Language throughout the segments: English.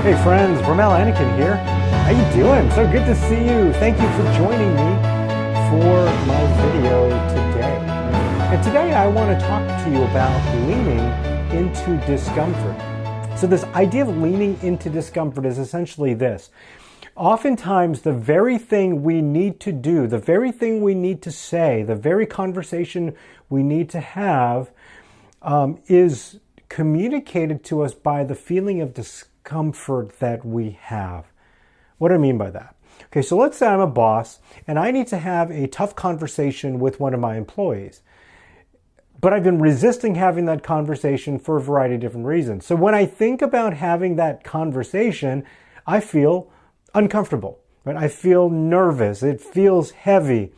Hey friends, Rommel Anacan here. How you doing? So good to see you. Thank you for joining me for my video today. And today I want to talk to you about leaning into discomfort. So this idea of leaning into discomfort is essentially this. Oftentimes the very thing we need to do, the very thing we need to say, the very conversation we need to have is communicated to us by the feeling of discomfort that we have. What do I mean by that? Okay, so let's say I'm a boss and I need to have a tough conversation with one of my employees. But I've been resisting having that conversation for a variety of different reasons. So when I think about having that conversation, I feel uncomfortable, right? I feel nervous. It feels heavy.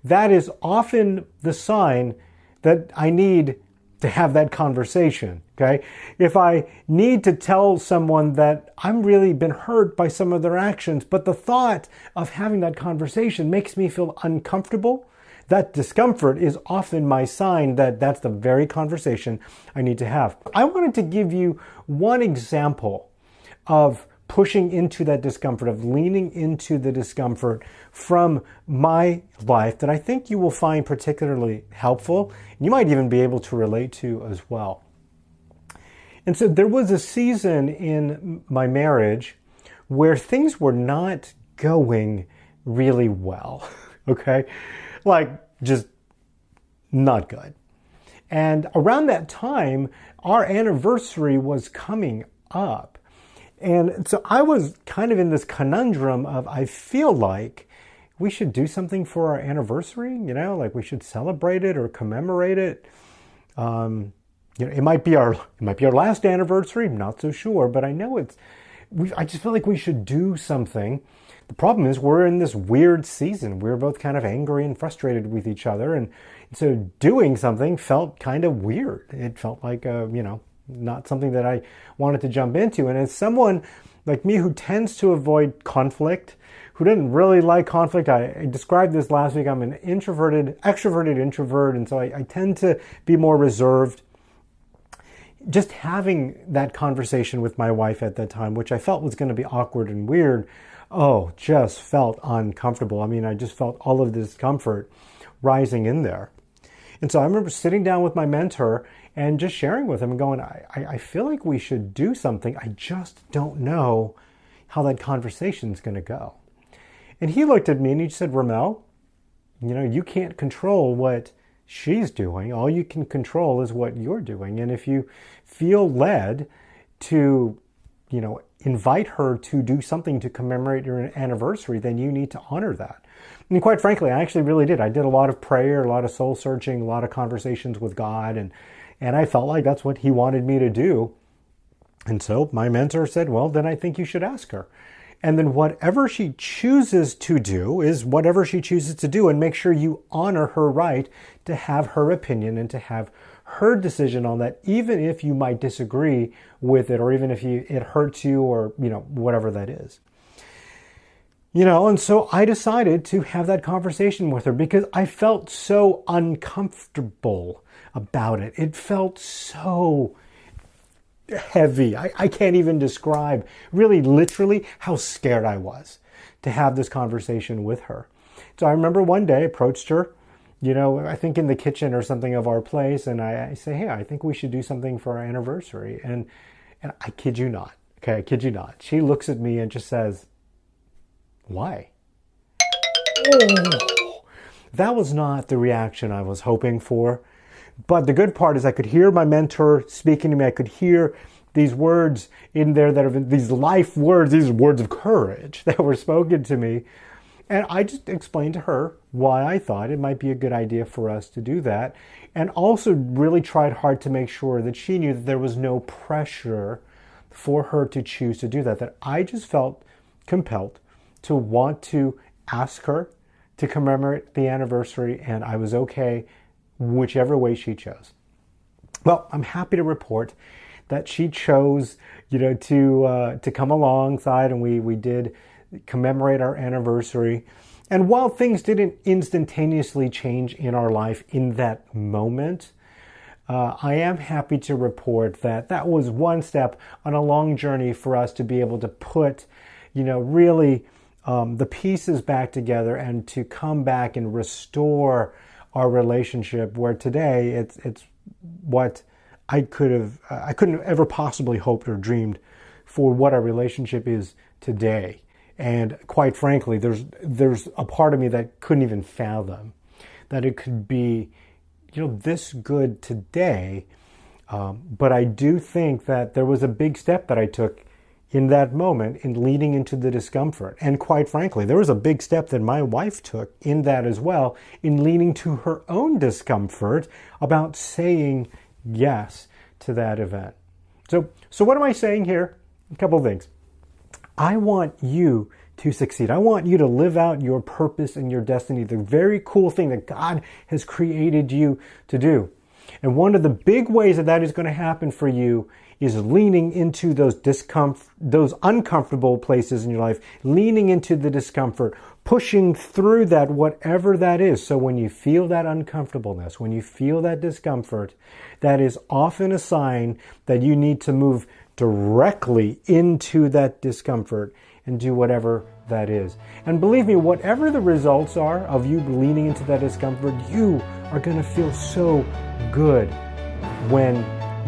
That is often the sign that I need to have that conversation, okay? If I need to tell someone that I'm really been hurt by some of their actions, but the thought of having that conversation makes me feel uncomfortable, that discomfort is often my sign that that's the very conversation I need to have. I wanted to give you one example of pushing into that discomfort, of leaning into the discomfort from my life that I think you will find particularly helpful. You might even be able to relate to as well. And so there was a season in my marriage where things were not going really well, okay? Like just not good. And around that time, our anniversary was coming up. And so I was kind of in this conundrum of, I feel like we should do something for our anniversary, like we should celebrate it or commemorate it. It might be our last anniversary, I'm not so sure, but I know I just feel like we should do something. The problem is we're in this weird season. We're both kind of angry and frustrated with each other. And so doing something felt kind of weird. It felt like, not something that I wanted to jump into. And as someone like me who tends to avoid conflict, who didn't really like conflict, I described this last week, I'm an extroverted introvert, and so I tend to be more reserved. Just having that conversation with my wife at that time, which I felt was going to be awkward and weird, just felt uncomfortable. I mean, I just felt all of the discomfort rising in there. And so I remember sitting down with my mentor and just sharing with him and going, I feel like we should do something. I just don't know how that conversation is going to go. And he looked at me and he said, Rommel, you can't control what she's doing. All you can control is what you're doing. And if you feel led to, invite her to do something to commemorate your anniversary, then you need to honor that. And quite frankly, I actually really did. I did a lot of prayer, a lot of soul searching, a lot of conversations with God, and I felt like that's what he wanted me to do. And so my mentor said, well, then I think you should ask her. And then whatever she chooses to do is whatever she chooses to do, and make sure you honor her right to have her opinion and to have her decision on that, even if you might disagree with it, or even if it hurts you, or, whatever that is. And so I decided to have that conversation with her because I felt so uncomfortable about it. It felt so heavy. I can't even describe really literally how scared I was to have this conversation with her. So I remember one day I approached her, I think in the kitchen or something of our place, and I say, hey, I think we should do something for our anniversary. And I kid you not, okay, I kid you not. She looks at me and just says, why? Oh, that was not the reaction I was hoping for. But the good part is I could hear my mentor speaking to me. I could hear these words in there that are these life words, these words of courage that were spoken to me. And I just explained to her why I thought it might be a good idea for us to do that. And also really tried hard to make sure that she knew that there was no pressure for her to choose to do that. That I just felt compelled to want to ask her to commemorate the anniversary, and I was okay whichever way she chose. Well, I'm happy to report that she chose, to come alongside, and we did commemorate our anniversary. And while things didn't instantaneously change in our life in that moment, I am happy to report that that was one step on a long journey for us to be able to put, really the pieces back together and to come back and restore our relationship, where today it's what I couldn't have ever possibly hoped or dreamed for what our relationship is today. And quite frankly, there's a part of me that couldn't even fathom that it could be, this good today. But I do think that there was a big step that I took in that moment in leaning into the discomfort. And quite frankly, there was a big step that my wife took in that as well, in leaning to her own discomfort about saying yes to that event. So what am I saying here? A couple of things. I want you to succeed. I want you to live out your purpose and your destiny, the very cool thing that God has created you to do. And one of the big ways that is going to happen for you is leaning into those uncomfortable places in your life, leaning into the discomfort, pushing through that, whatever that is. So when you feel that uncomfortableness, when you feel that discomfort, that is often a sign that you need to move directly into that discomfort and do whatever that is. And believe me, whatever the results are of you leaning into that discomfort, you are going to feel so good when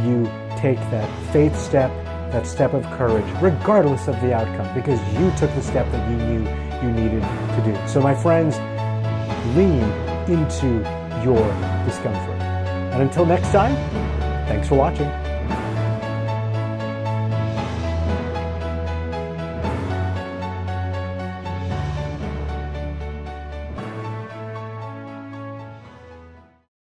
you take that faith step, that step of courage, regardless of the outcome, because you took the step that you knew you needed to do. So my friends, lean into your discomfort. And until next time, thanks for watching.